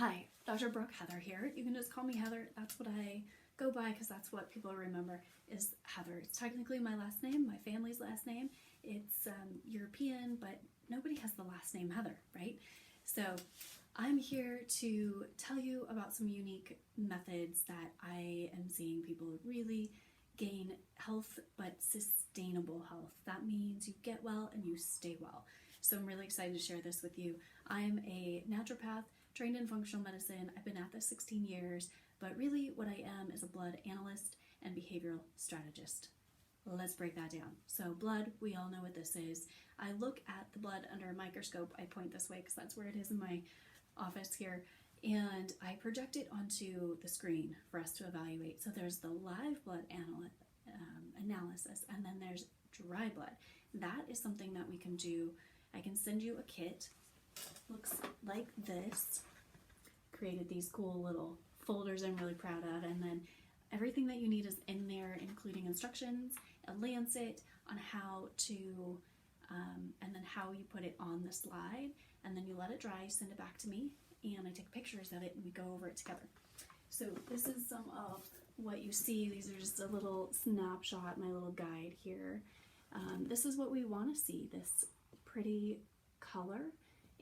Hi, Dr. Brooke Heather here. You can just call me Heather. That's what I go by because that's what people remember is Heather. It's technically my last name, my family's last name. It's European, but nobody has the last name Heather, right? So I'm here to tell you about some unique methods that I am seeing people really gain health, but sustainable health. That means you get well and you stay well. So I'm really excited to share this with you. I'm a naturopath trained in functional medicine. I've been at this 16 years, but really what I am is a blood analyst and behavioral strategist. Let's break that down. So blood, we all know what this is. I look at the blood under a microscope. I point this way because that's where it is in my office here. And I project it onto the screen for us to evaluate. So there's the live blood analysis, and then there's dry blood. That is something that we can do. I can send you a kit. Looks like this. Created these cool little folders I'm really proud of, and then everything that you need is in there, including instructions, a lancet on how to, and then how you put it on the slide, and then you let it dry, send it back to me, and I take pictures of it and we go over it together. So this is some of what you see. These are just a little snapshot, my little guide here. This is what we want to see, this pretty color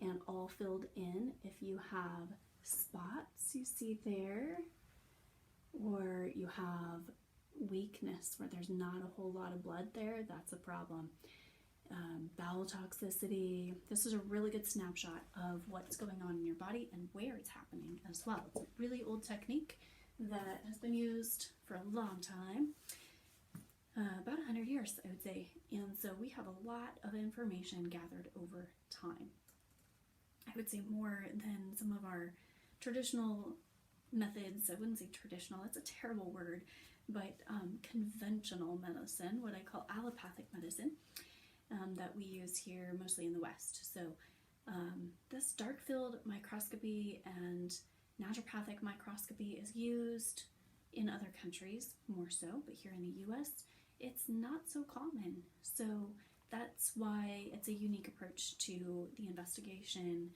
and all filled in. If you have spots you see there, or you have weakness where there's not a whole lot of blood there, that's a problem. Bowel toxicity. This is a really good snapshot of what's going on in your body and where it's happening as well. It's a really old technique that has been used for a long time, about 100 years, I would say. And so we have a lot of information gathered over time. I would say more than some of our traditional methods. I wouldn't say traditional, that's a terrible word, but conventional medicine, what I call allopathic medicine, that we use here mostly in the West. So this dark field microscopy and naturopathic microscopy is used in other countries more so, but here in the US it's not so common. So that's why it's a unique approach to the investigatory,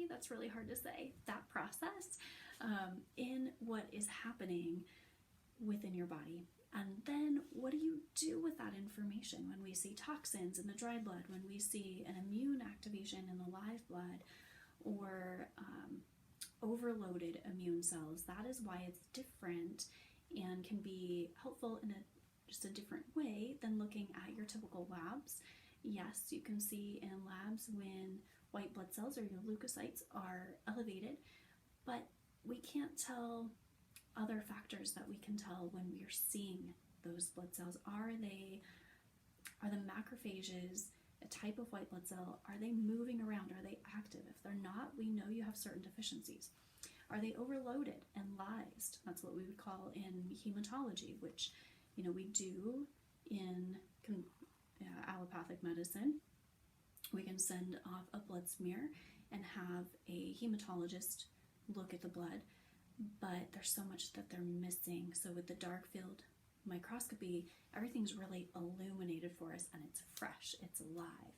that's really hard to say, that process in what is happening within your body. And then what do you do with that information when we see toxins in the dry blood, when we see an immune activation in the live blood, or overloaded immune cells? That is why it's different and can be helpful in just a different way than looking at your typical labs. Yes, you can see in labs when white blood cells or your leukocytes are elevated, but we can't tell other factors that we can tell when we're seeing those blood cells. Are the macrophages a type of white blood cell? Are they moving around? Are they active? If they're not, we know you have certain deficiencies. Are they overloaded and lysed? That's what we would call in hematology, which we do in allopathic medicine. We can send off a blood smear and have a hematologist look at the blood, but there's so much that they're missing. So with the dark field microscopy, everything's really illuminated for us and it's fresh, it's alive.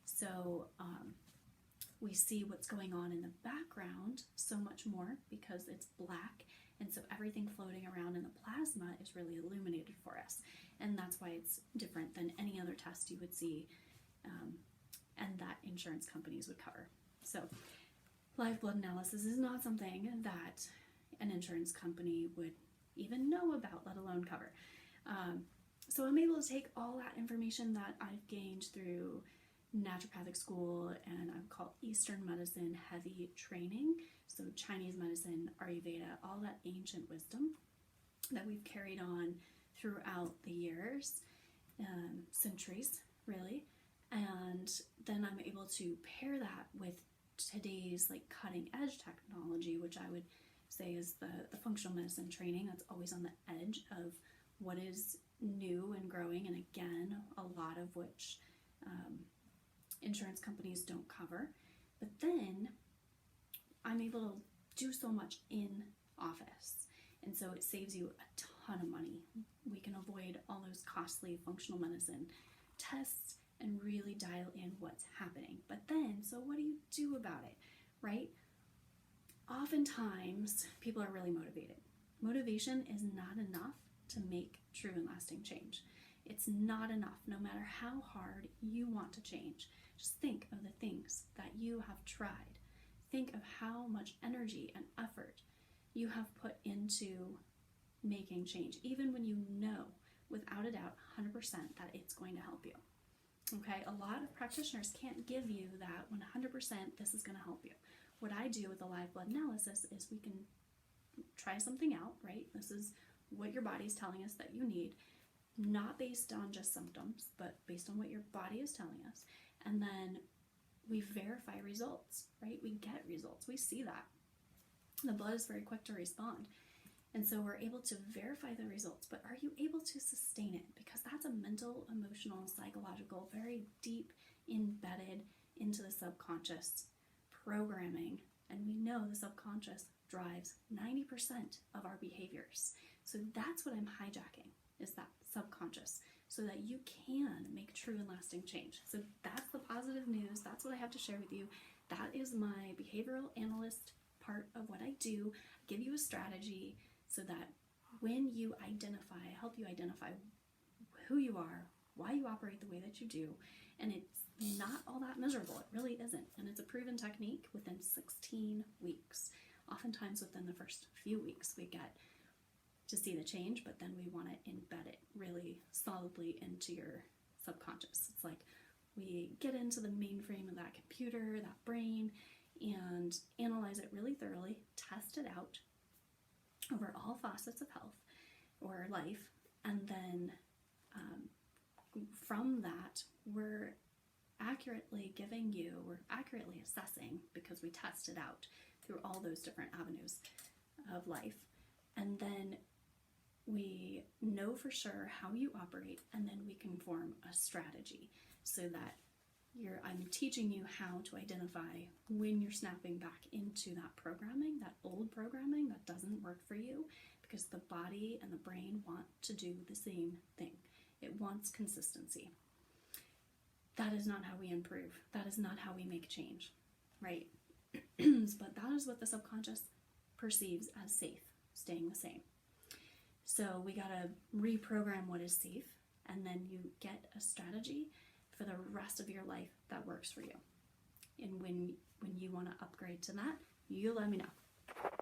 So we see what's going on in the background so much more because it's black, and so everything floating around in the plasma is really illuminated for us, and that's why it's different than any other test you would see and that insurance companies would cover. So live blood analysis is not something that an insurance company would even know about, let alone cover. So I'm able to take all that information that I've gained through naturopathic school, and I'm called Eastern medicine heavy training, so Chinese medicine, Ayurveda, all that ancient wisdom that we've carried on throughout the years, centuries really, and then I'm able to pair that with today's cutting edge technology, which I would say is the functional medicine training that's always on the edge of what is new and growing, and again, a lot of which insurance companies don't cover. But then I'm able to do so much in office, and so it saves you a ton of money. We can avoid all those costly functional medicine tests and really dial in what's happening. But then, so what do you do about it, right? Oftentimes, people are really motivated. Motivation is not enough to make true and lasting change. It's not enough, no matter how hard you want to change. Just think of the things that you have tried. Think of how much energy and effort you have put into making change, even when you know without a doubt 100% that it's going to help you. Okay, a lot of practitioners can't give you that 100% this is going to help you. What I do with the live blood analysis is we can try something out, right? This is what your body is telling us that you need, not based on just symptoms, but based on what your body is telling us. And then we verify results, right? We get results. We see that. The blood is very quick to respond. And so we're able to verify the results, but are you able to sustain it? Because that's a mental, emotional, psychological, very deep embedded into the subconscious programming. And we know the subconscious drives 90% of our behaviors. So that's what I'm hijacking, is that subconscious, so that you can make true and lasting change. So that's the positive news. That's what I have to share with you. That is my behavioral analyst part of what I do. I give you a strategy so that when you identify, I help you identify who you are, why you operate the way that you do, and it's not all that miserable. It really isn't. And it's a proven technique within 16 weeks. Oftentimes within the first few weeks we get to see the change, but then we want to embed it really solidly into your subconscious. It's like we get into the mainframe of that computer, that brain, and analyze it really thoroughly, test it out over all facets of health or life, and then from that we're accurately assessing, because we test it out through all those different avenues of life, and then we know for sure how you operate, and then we can form a strategy so that I'm teaching you how to identify when you're snapping back into that programming, that old programming that doesn't work for you, because the body and the brain want to do the same thing. It wants consistency. That is not how we improve. That is not how we make change, right? But that is what the subconscious perceives as safe, staying the same. So we gotta reprogram what is safe, and then you get a strategy for the rest of your life that works for you. And when you want to upgrade to that, you let me know.